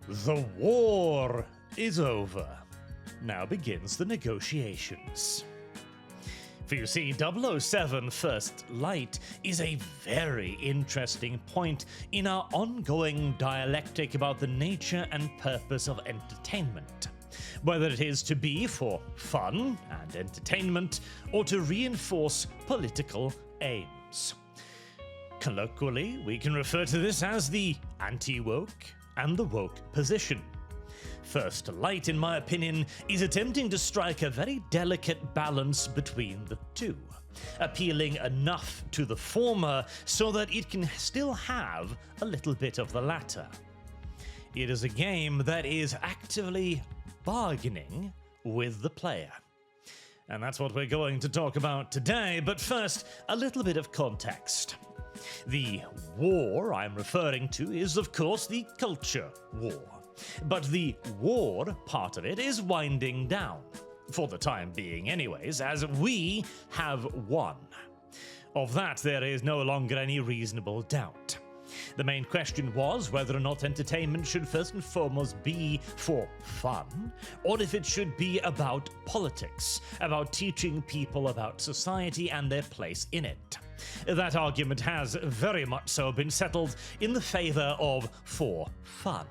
The war is over. Now begins the negotiations. For you see, 007 First Light is a very interesting point in our ongoing dialectic about the nature and purpose of entertainment. Whether it is to be for fun and entertainment or to reinforce political aims. Colloquially, we can refer to this as the anti-woke and the woke position. First Light, in my opinion, is attempting to strike a very delicate balance between the two, appealing enough to the former so that it can still have a little bit of the latter. It is a game that is actively bargaining with the player. And that's what we're going to talk about today, but first, a little bit of context. The war I'm referring to is, of course, the culture war. But the war part of it is winding down, for the time being anyways, as we have won. Of that there is no longer any reasonable doubt. The main question was whether or not entertainment should first and foremost be for fun, or if it should be about politics, about teaching people about society and their place in it. That argument has very much so been settled in the favor of for fun.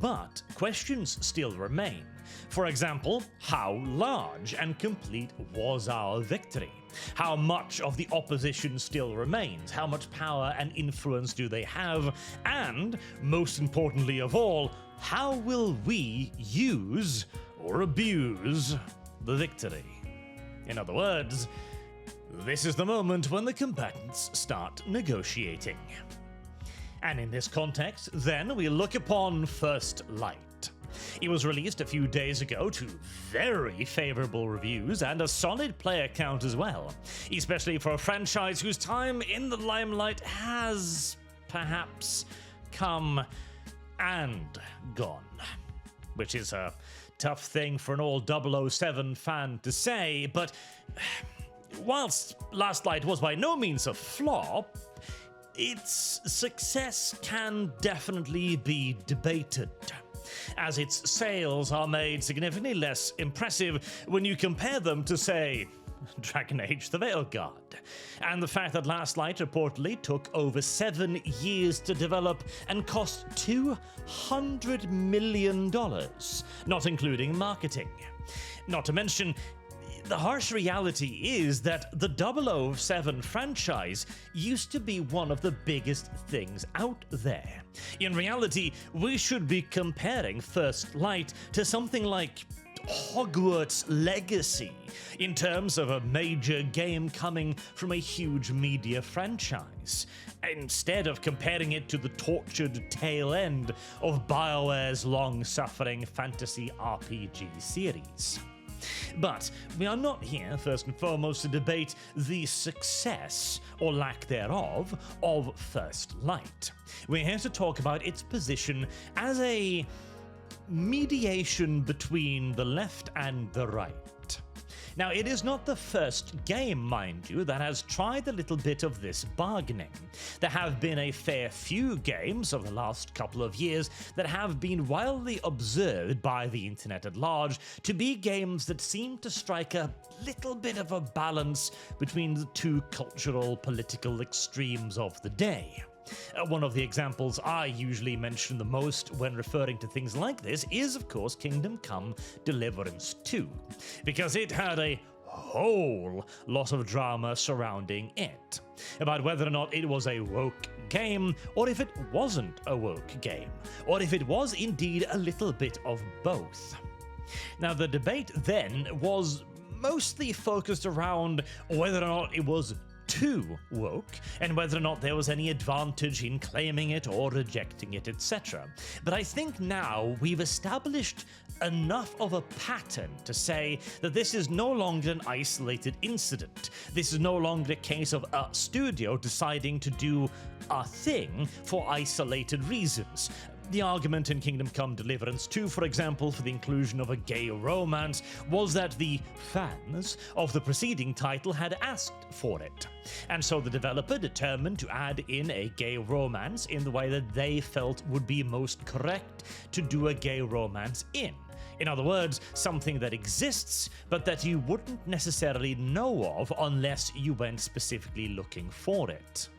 But questions still remain. For example, how large and complete was our victory? How much of the opposition still remains? How much power and influence do they have? And, most importantly of all, how will we use or abuse the victory? In other words, this is the moment when the combatants start negotiating. And in this context, then, we look upon First Light. It was released a few days ago to very favorable reviews and a solid player count as well, especially for a franchise whose time in the limelight has perhaps come and gone, which is a tough thing for an old 007 fan to say, but whilst Last Light was by no means a flop, its success can definitely be debated, as its sales are made significantly less impressive when you compare them to, say, Dragon Age the Veilguard, and the fact that Last Light reportedly took over 7 years to develop and cost $200 million, not including marketing. Not to mention, the harsh reality is that the 007 franchise used to be one of the biggest things out there. In reality, we should be comparing First Light to something like Hogwarts Legacy in terms of a major game coming from a huge media franchise, instead of comparing it to the tortured tail end of BioWare's long-suffering fantasy RPG series. But we are not here, first and foremost, to debate the success, or lack thereof, of First Light. We're here to talk about its position as a mediation between the left and the right. Now, it is not the first game, mind you, that has tried a little bit of this bargaining. There have been a fair few games over the last couple of years that have been widely observed by the internet at large to be games that seem to strike a little bit of a balance between the two cultural, political extremes of the day. One of the examples I usually mention the most when referring to things like this is, of course, Kingdom Come Deliverance 2, because it had a whole lot of drama surrounding it, about whether or not it was a woke game, or if it wasn't a woke game, or if it was indeed a little bit of both. Now, the debate then was mostly focused around whether or not it was too woke, and whether or not there was any advantage in claiming it or rejecting it, etc. But I think now we've established enough of a pattern to say that this is no longer an isolated incident. This is no longer a case of a studio deciding to do a thing for isolated reasons. The argument in Kingdom Come Deliverance 2, for example, for the inclusion of a gay romance was that the fans of the preceding title had asked for it, and so the developer determined to add in a gay romance in the way that they felt would be most correct to do a gay romance in. In other words, something that exists, but that you wouldn't necessarily know of unless you went specifically looking for it.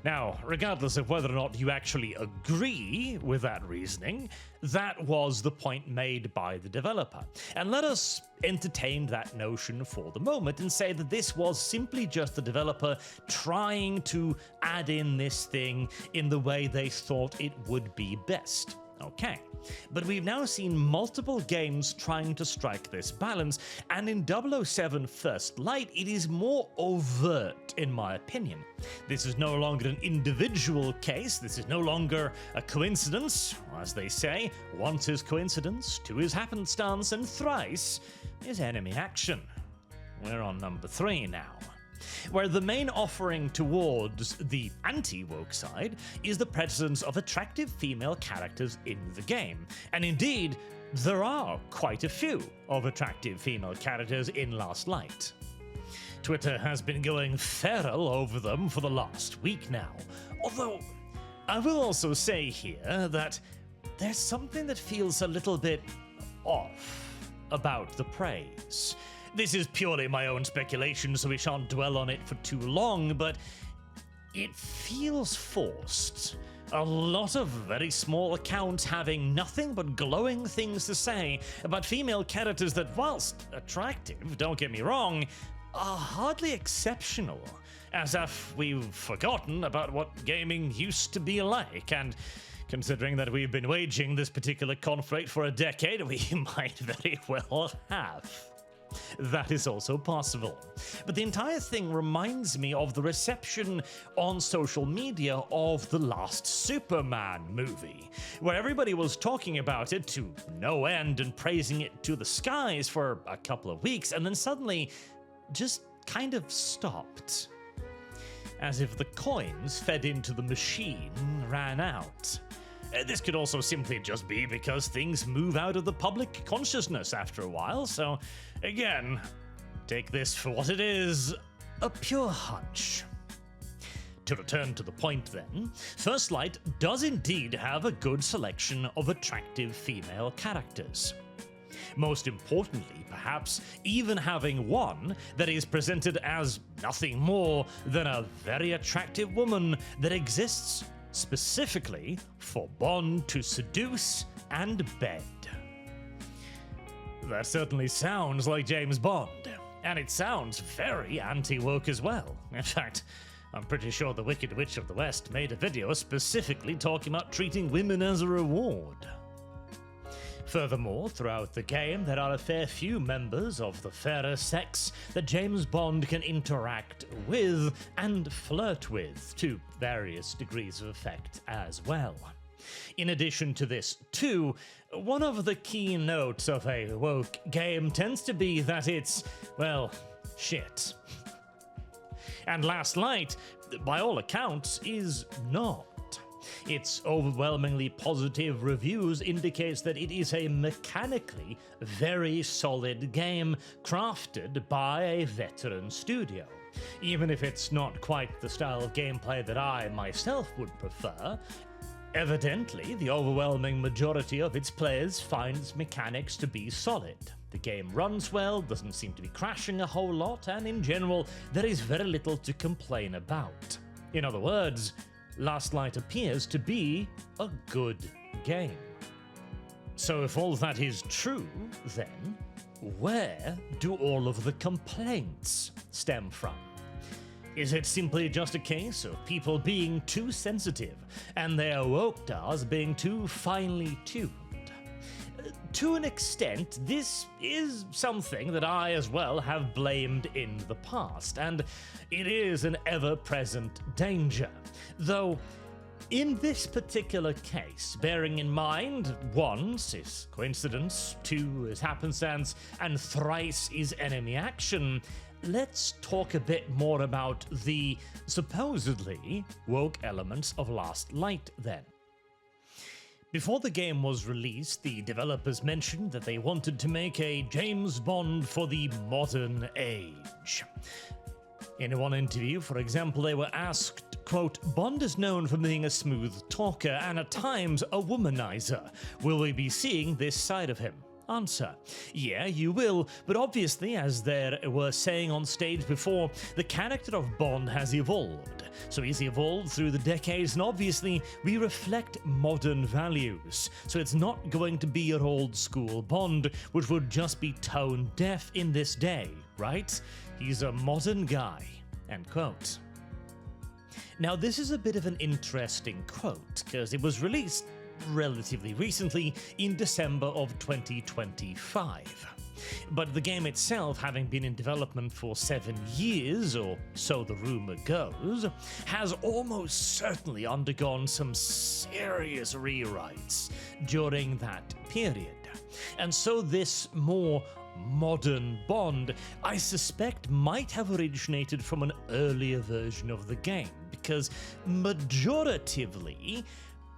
Now, regardless of whether or not you actually agree with that reasoning, that was the point made by the developer. And let us entertain that notion for the moment and say that this was simply just the developer trying to add in this thing in the way they thought it would be best. Okay, but we've now seen multiple games trying to strike this balance, and in 007 First Light, it is more overt, in my opinion. This is no longer an individual case, this is no longer a coincidence. As they say, once is coincidence, two is happenstance, and thrice is enemy action. We're on number 3 now, where the main offering towards the anti-woke side is the presence of attractive female characters in the game. And indeed, there are quite a few of attractive female characters in Last Light. Twitter has been going feral over them for the last week now, although I will also say here that there's something that feels a little bit off about the praise. This is purely my own speculation, so we shan't dwell on it for too long, but it feels forced. A lot of very small accounts having nothing but glowing things to say about female characters that, whilst attractive, don't get me wrong, are hardly exceptional, as if we've forgotten about what gaming used to be like, and considering that we've been waging this particular conflict for a decade, we might very well have. That is also possible. But the entire thing reminds me of the reception on social media of the last Superman movie, where everybody was talking about it to no end and praising it to the skies for a couple of weeks, and then suddenly just kind of stopped. As if the coins fed into the machine ran out. This could also simply just be because things move out of the public consciousness after a while, so again, take this for what it is, a pure hunch. To return to the point then, First Light does indeed have a good selection of attractive female characters. Most importantly, perhaps, even having one that is presented as nothing more than a very attractive woman that exists specifically for Bond to seduce and bed. That certainly sounds like James Bond, and it sounds very anti-woke as well. In fact, I'm pretty sure the Wicked Witch of the West made a video specifically talking about treating women as a reward. Furthermore, throughout the game, there are a fair few members of the fairer sex that James Bond can interact with and flirt with to various degrees of effect as well. In addition to this, too, one of the key notes of a woke game tends to be that it's, well, shit. And Last Light, by all accounts, is not. Its overwhelmingly positive reviews indicates that it is a mechanically very solid game crafted by a veteran studio. Even if it's not quite the style of gameplay that I myself would prefer, evidently the overwhelming majority of its players find its mechanics to be solid. The game runs well, doesn't seem to be crashing a whole lot, and in general, there is very little to complain about. In other words, Last Light appears to be a good game. So if all that is true, then where do all of the complaints stem from? Is it simply just a case of people being too sensitive and their wokedars being too finely tuned? To an extent, this is something that I as well have blamed in the past, and it is an ever-present danger. Though, in this particular case, bearing in mind, once is coincidence, two is happenstance, and thrice is enemy action, let's talk a bit more about the supposedly woke elements of Last Light then. Before the game was released, the developers mentioned that they wanted to make a James Bond for the modern age. In one interview, for example, they were asked, quote, "Bond is known for being a smooth talker and at times a womanizer. Will we be seeing this side of him?" Answer: yeah, you will, but obviously, as they were saying on stage before, the character of Bond has evolved. So he's evolved through the decades, and obviously we reflect modern values. So it's not going to be your old school Bond, which would just be tone deaf in this day, right? He's a modern guy, end quote. Now this is a bit of an interesting quote, because it was released relatively recently in December of 2025. But the game itself, having been in development for 7 years, or so the rumor goes, has almost certainly undergone some serious rewrites during that period. And so this more modern Bond, I suspect, might have originated from an earlier version of the game, because majoritively,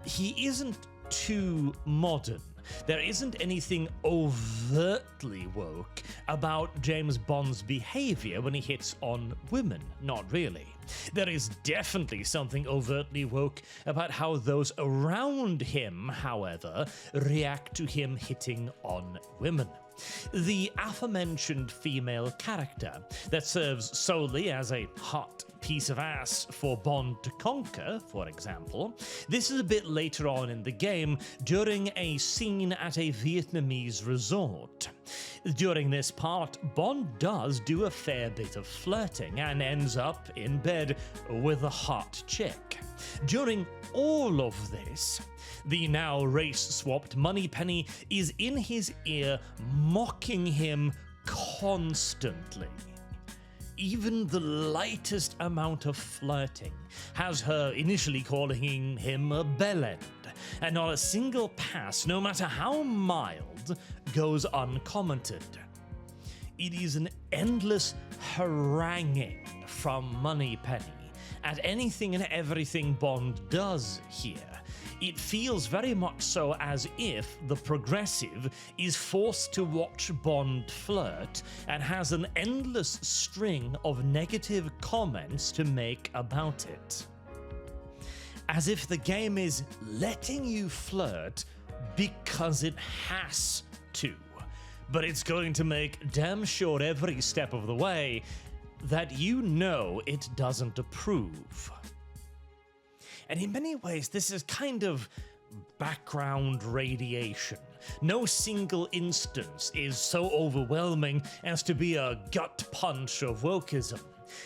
he isn't too modern. There isn't anything overtly woke about James Bond's behavior when he hits on women, not really. There is definitely something overtly woke about how those around him, however, react to him hitting on women. The aforementioned female character that serves solely as a hot piece of ass for Bond to conquer, for example, this is a bit later on in the game during a scene at a Vietnamese resort. During this part, Bond does do a fair bit of flirting and ends up in bed with a hot chick. During all of this, the now race-swapped Moneypenny is in his ear mocking him constantly. Even the lightest amount of flirting has her initially calling him a bellend, and not a single pass, no matter how mild, goes uncommented. It is an endless haranguing from Moneypenny at anything and everything Bond does here. It feels very much so as if the progressive is forced to watch Bond flirt and has an endless string of negative comments to make about it. As if the game is letting you flirt because it has to, but it's going to make damn sure every step of the way that you know it doesn't approve. And in many ways, this is kind of background radiation. No single instance is so overwhelming as to be a gut punch of wokeism.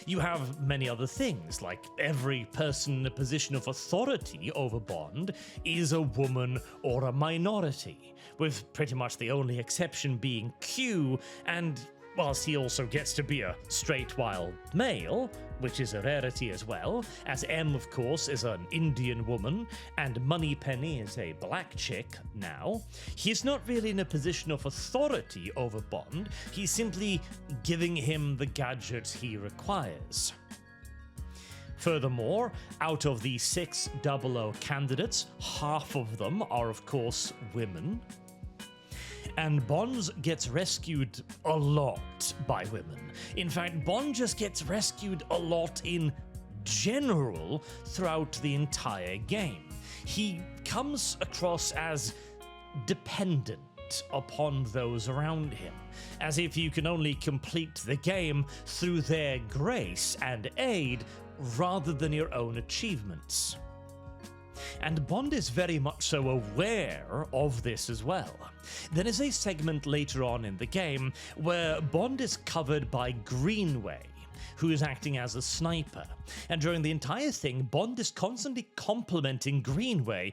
You have many other things, like every person in a position of authority over Bond is a woman or a minority, with pretty much the only exception being Q, and whilst he also gets to be a straight wild male, which is a rarity as well, as M, of course, is an Indian woman, and Moneypenny is a black chick now, he's not really in a position of authority over Bond, he's simply giving him the gadgets he requires. Furthermore, out of the 6 00 candidates, half of them are, of course, women. And Bond gets rescued a lot by women. In fact, Bond just gets rescued a lot in general throughout the entire game. He comes across as dependent upon those around him, as if you can only complete the game through their grace and aid rather than your own achievements. And Bond is very much so aware of this as well. There is a segment later on in the game where Bond is covered by Greenway, who is acting as a sniper, and during the entire thing, Bond is constantly complimenting Greenway,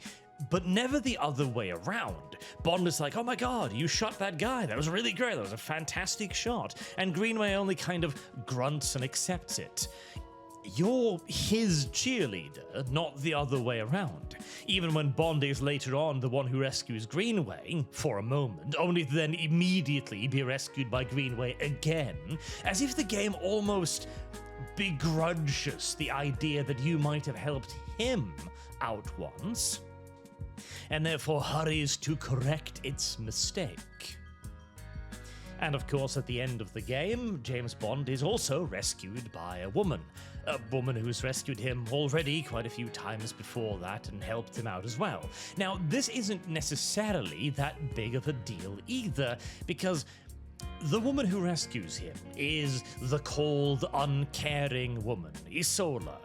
but never the other way around. Bond is like, "Oh my god, you shot that guy, that was really great, that was a fantastic shot," and Greenway only kind of grunts and accepts it. You're his cheerleader, not the other way around. Even when Bond is later on the one who rescues Greenway, for a moment, only to then immediately be rescued by Greenway again, as if the game almost begrudges the idea that you might have helped him out once. and therefore hurries to correct its mistake. And of course, at the end of the game, James Bond is also rescued by a woman who's rescued him already quite a few times before that and helped him out as well. Now, this isn't necessarily that big of a deal either, because the woman who rescues him is the cold, uncaring woman, Isola.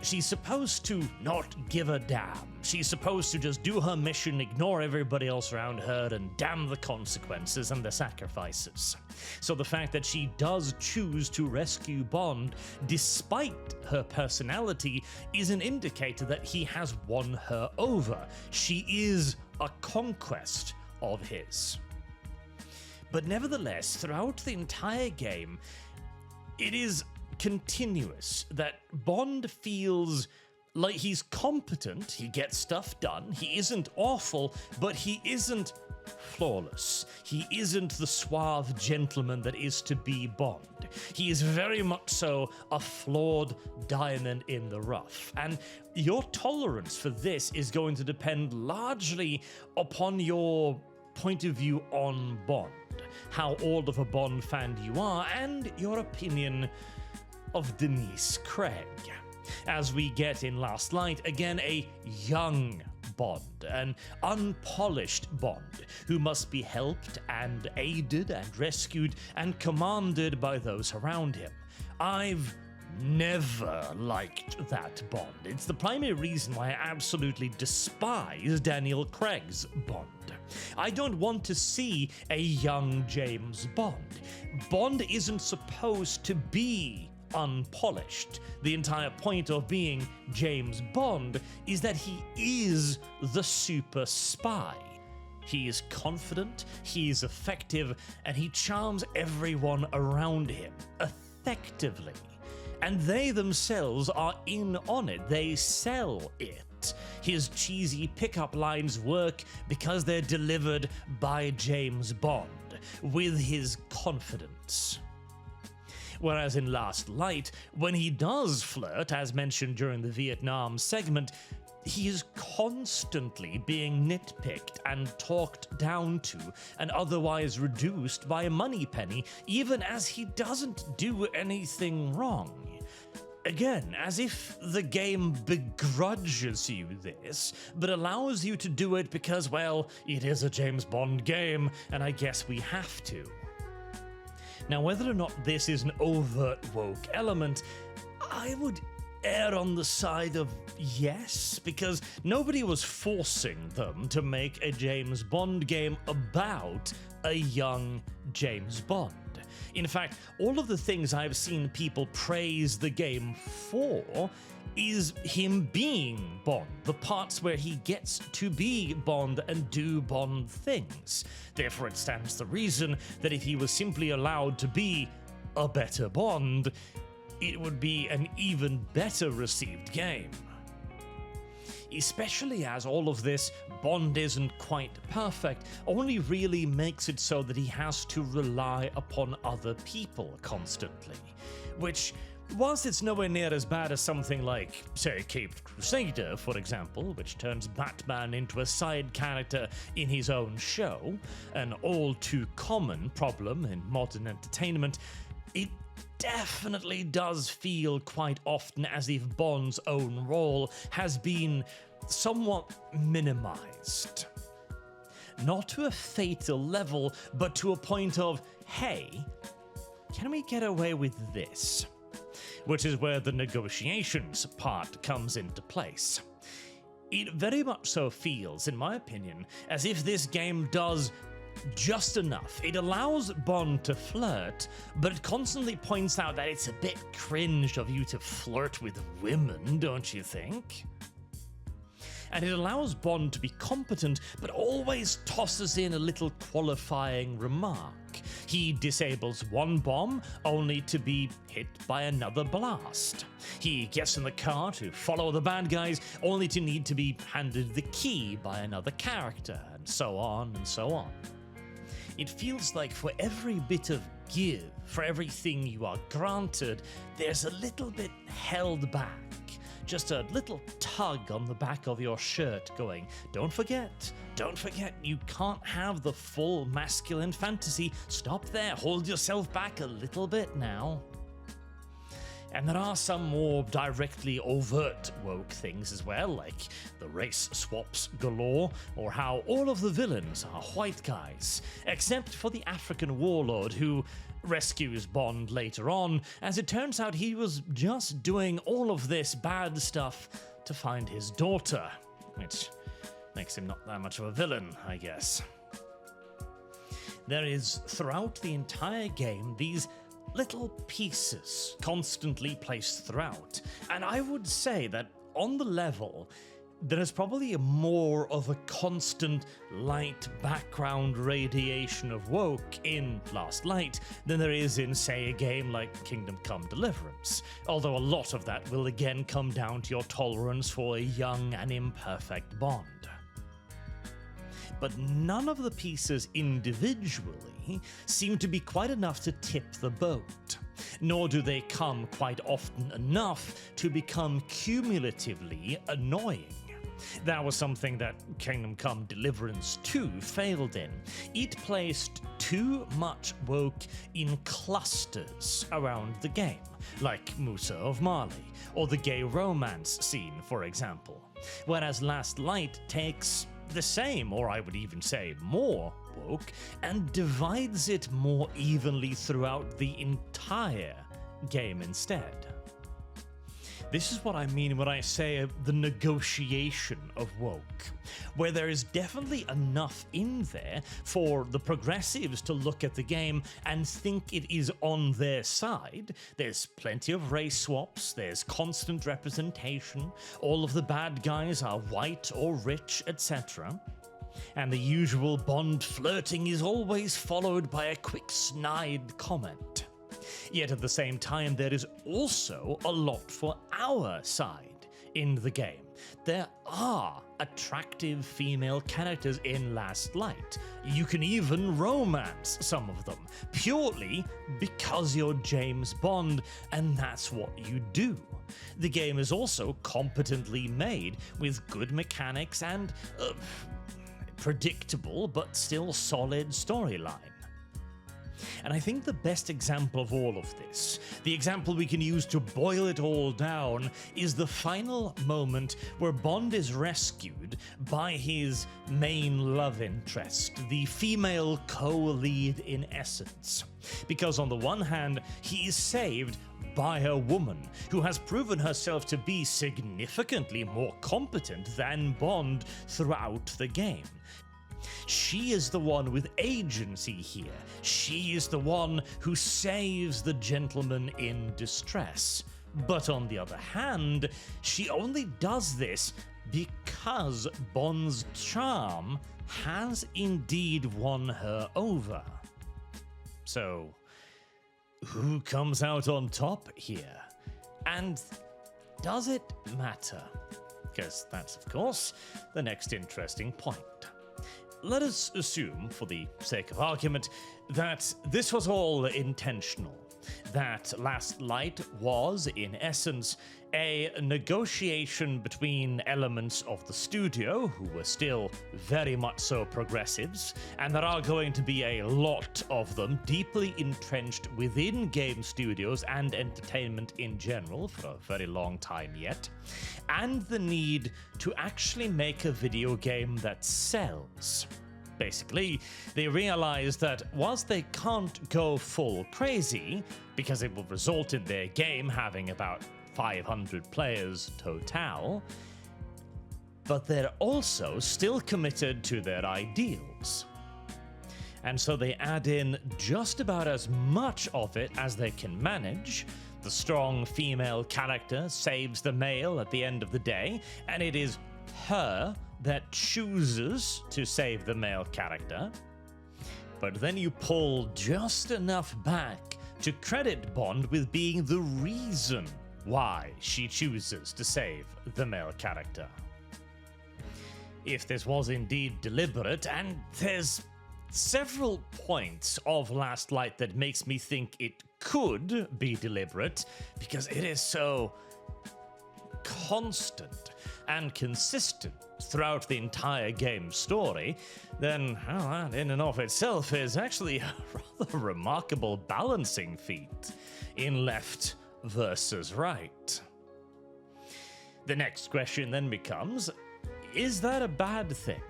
She's supposed to not give a damn. She's supposed to just do her mission, ignore everybody else around her, and damn the consequences and the sacrifices. So the fact that she does choose to rescue Bond, despite her personality, is an indicator that he has won her over. She is a conquest of his. But nevertheless, throughout the entire game, it is continuous that Bond feels like he's competent, he gets stuff done, he isn't awful, but he isn't flawless. He isn't the suave gentleman that is to be Bond. He is very much so a flawed diamond in the rough. And your tolerance for this is going to depend largely upon your point of view on Bond, how old of a Bond fan you are, and your opinion of Denise Craig. As we get in Last Light, again a young Bond, an unpolished Bond, who must be helped and aided and rescued and commanded by those around him. I've never liked that Bond. It's the primary reason why I absolutely despise Daniel Craig's Bond. I don't want to see a young James Bond. Bond isn't supposed to be unpolished. The entire point of being James Bond is that he is the super spy. He is confident, he is effective, and he charms everyone around him effectively. And they themselves are in on it. They sell it. His cheesy pickup lines work because they're delivered by James Bond with his confidence. Whereas in Last Light, when he does flirt, as mentioned during the Vietnam segment, he is constantly being nitpicked and talked down to and otherwise reduced by Moneypenny, even as he doesn't do anything wrong. Again, as if the game begrudges you this, but allows you to do it because, well, it is a James Bond game, and I guess we have to. Now, whether or not this is an overt woke element, I would err on the side of yes, because nobody was forcing them to make a James Bond game about a young James Bond. In fact, all of the things I've seen people praise the game for is him being Bond, the parts where he gets to be Bond and do Bond things. Therefore, it stands to reason that if he was simply allowed to be a better Bond, it would be an even better received game. Especially as all of this, Bond isn't quite perfect, only really makes it so that he has to rely upon other people constantly, which, whilst it's nowhere near as bad as something like, say, Caped Crusader, for example, which turns Batman into a side character in his own show, an all-too-common problem in modern entertainment, it definitely does feel quite often as if Bond's own role has been somewhat minimized. Not to a fatal level, but to a point of, hey, can we get away with this? Which is where the negotiations part comes into place. It very much so feels, in my opinion, as if this game does just enough. It allows Bond to flirt, but it constantly points out that it's a bit cringe of you to flirt with women, don't you think? And it allows Bond to be competent, but always tosses in a little qualifying remark. He disables one bomb, only to be hit by another blast. He gets in the car to follow the bad guys, only to need to be handed the key by another character, and so on and so on. It feels like for every bit of give, for everything you are granted, there's a little bit held back, just a little tug on the back of your shirt going, don't forget, you can't have the full masculine fantasy. Stop there, hold yourself back a little bit now. And there are some more directly overt woke things as well, like the race swaps galore, or how all of the villains are white guys, except for the African warlord who rescues Bond later on, as it turns out he was just doing all of this bad stuff to find his daughter, which makes him not that much of a villain, I guess. There is, throughout the entire game, these little pieces constantly placed throughout, and I would say that on the level, there is probably more of a constant light background radiation of woke in Last Light than there is in, say, a game like Kingdom Come Deliverance, although a lot of that will again come down to your tolerance for a young and imperfect Bond. But none of the pieces individually seem to be quite enough to tip the boat, nor do they come quite often enough to become cumulatively annoying. That was something that Kingdom Come Deliverance 2 failed in. It placed too much woke in clusters around the game, like Musa of Mali, or the gay romance scene, for example. Whereas Last Light takes the same, or I would even say more, woke, and divides it more evenly throughout the entire game instead. This is what I mean when I say the negotiation of woke, where there is definitely enough in there for the progressives to look at the game and think it is on their side. There's plenty of race swaps, there's constant representation, all of the bad guys are white or rich, etc. And the usual Bond flirting is always followed by a quick snide comment. Yet at the same time, there is also a lot for our side in the game. There are attractive female characters in Last Light. You can even romance some of them, purely because you're James Bond, and that's what you do. The game is also competently made, with good mechanics and predictable but still solid storyline. And I think the best example of all of this, the example we can use to boil it all down, is the final moment where Bond is rescued by his main love interest, the female co-lead in essence. Because on the one hand, he is saved by a woman who has proven herself to be significantly more competent than Bond throughout the game. She is the one with agency here. She is the one who saves the gentleman in distress. But on the other hand, she only does this because Bond's charm has indeed won her over. So, who comes out on top here? And does it matter? Because that's, of course, the next interesting point. Let us assume, for the sake of argument, that this was all intentional. That Last Light was, in essence, a negotiation between elements of the studio, who were still very much so progressives, and there are going to be a lot of them deeply entrenched within game studios and entertainment in general for a very long time yet, and the need to actually make a video game that sells. Basically, they realize that whilst they can't go full crazy, because it will result in their game having about 500 players total, but they're also still committed to their ideals. And so they add in just about as much of it as they can manage. The strong female character saves the male at the end of the day, and it is her that chooses to save the male character. But then you pull just enough back to credit Bond with being the reason why she chooses to save the male character. If this was indeed deliberate, and there's several points of Last Light that makes me think it could be deliberate, because it is so constant and consistent throughout the entire game story, then well, that in and of itself is actually a rather remarkable balancing feat in left versus right. The next question then becomes, is that a bad thing?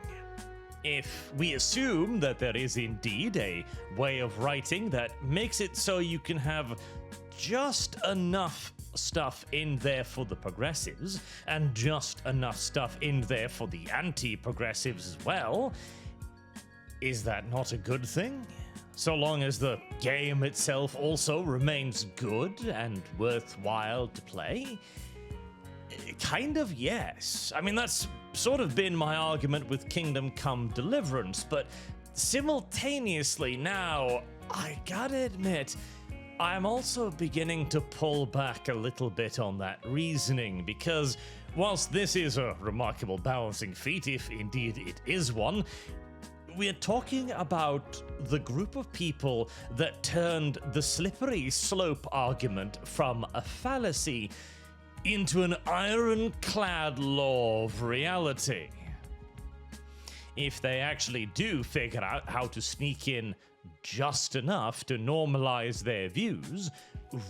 If we assume that there is indeed a way of writing that makes it so you can have just enough stuff in there for the progressives and just enough stuff in there for the anti-progressives as well, is that not a good thing? So long as the game itself also remains good and worthwhile to play? Kind of, yes. I mean, that's sort of been my argument with Kingdom Come Deliverance, but simultaneously now, I gotta admit, I'm also beginning to pull back a little bit on that reasoning, because whilst this is a remarkable balancing feat, if indeed it is one, we're talking about the group of people that turned the slippery slope argument from a fallacy into an ironclad law of reality. If they actually do figure out how to sneak in just enough to normalize their views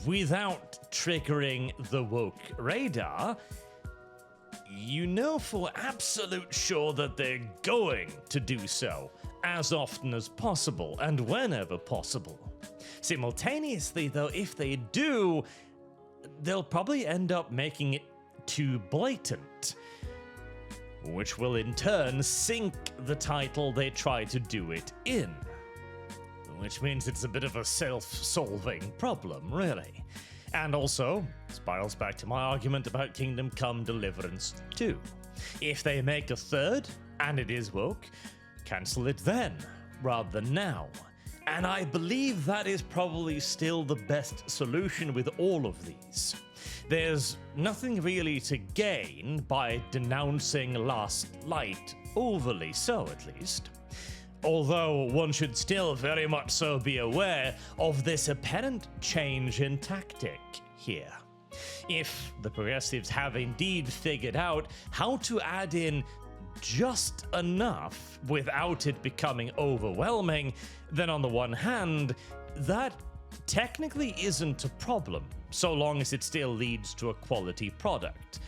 without triggering the woke radar, you know for absolute sure that they're going to do so as often as possible and whenever possible. Simultaneously, though, if they do, they'll probably end up making it too blatant, which will in turn sink the title they try to do it in. Which means it's a bit of a self-solving problem, really. And also, spirals back to my argument about Kingdom Come Deliverance 2. If they make a third, and it is woke, cancel it then, rather than now. And I believe that is probably still the best solution with all of these. There's nothing really to gain by denouncing Last Light, overly so at least. Although one should still very much so be aware of this apparent change in tactic here. If the progressives have indeed figured out how to add in just enough without it becoming overwhelming, then on the one hand, that technically isn't a problem, so long as it still leads to a quality product.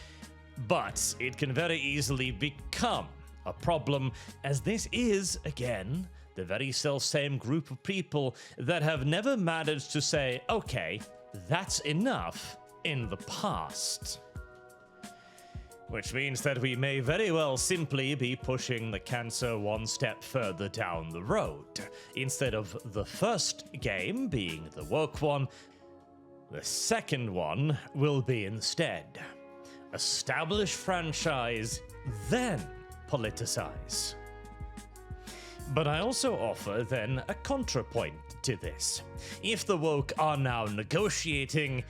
But it can very easily become a problem, as this is, again, the very self-same group of people that have never managed to say, okay, that's enough in the past. Which means that we may very well simply be pushing the cancer one step further down the road. Instead of the first game being the woke one, the second one will be instead establish franchise, then politicize. But I also offer then a contrapoint to this. If the woke are now negotiating,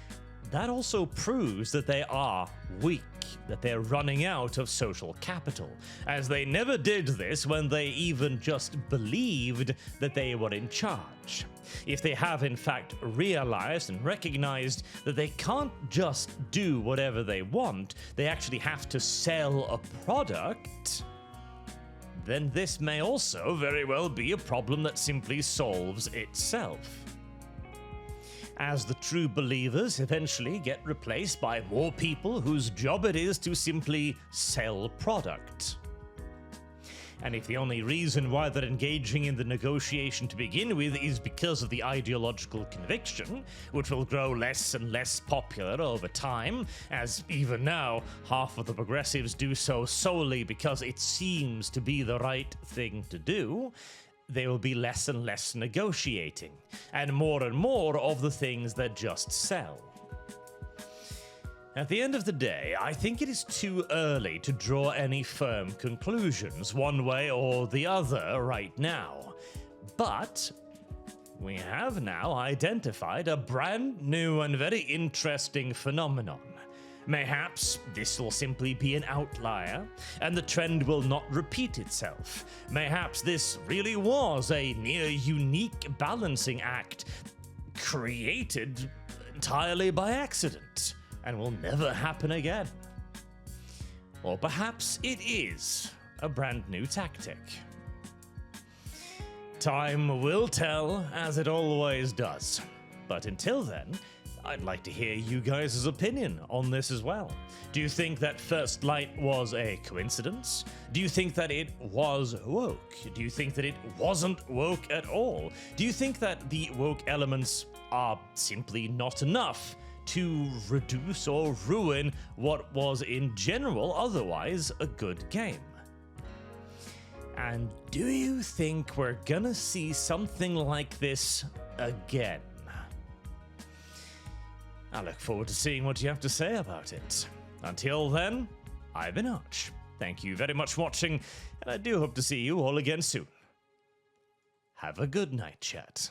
that also proves that they are weak, that they're running out of social capital, as they never did this when they even just believed that they were in charge. If they have in fact realized and recognized that they can't just do whatever they want, they actually have to sell a product, then this may also very well be a problem that simply solves itself. As the true believers eventually get replaced by more people whose job it is to simply sell product. And if the only reason why they're engaging in the negotiation to begin with is because of the ideological conviction, which will grow less and less popular over time, as even now half of the progressives do so solely because it seems to be the right thing to do, there will be less and less negotiating, and more of the things that just sell. At the end of the day, I think it is too early to draw any firm conclusions one way or the other right now. But we have now identified a brand new and very interesting phenomenon. Mayhaps this will simply be an outlier, and the trend will not repeat itself. Mayhaps this really was a near unique balancing act created entirely by accident, and will never happen again. Or perhaps it is a brand new tactic. Time will tell, as it always does. But until then, I'd like to hear you guys' opinion on this as well. Do you think that First Light was a coincidence? Do you think that it was woke? Do you think that it wasn't woke at all? Do you think that the woke elements are simply not enough to reduce or ruin what was in general otherwise a good game? And do you think we're gonna see something like this again? I look forward to seeing what you have to say about it. Until then, I've been Arch. Thank you very much for watching, and I do hope to see you all again soon. Have a good night, chat.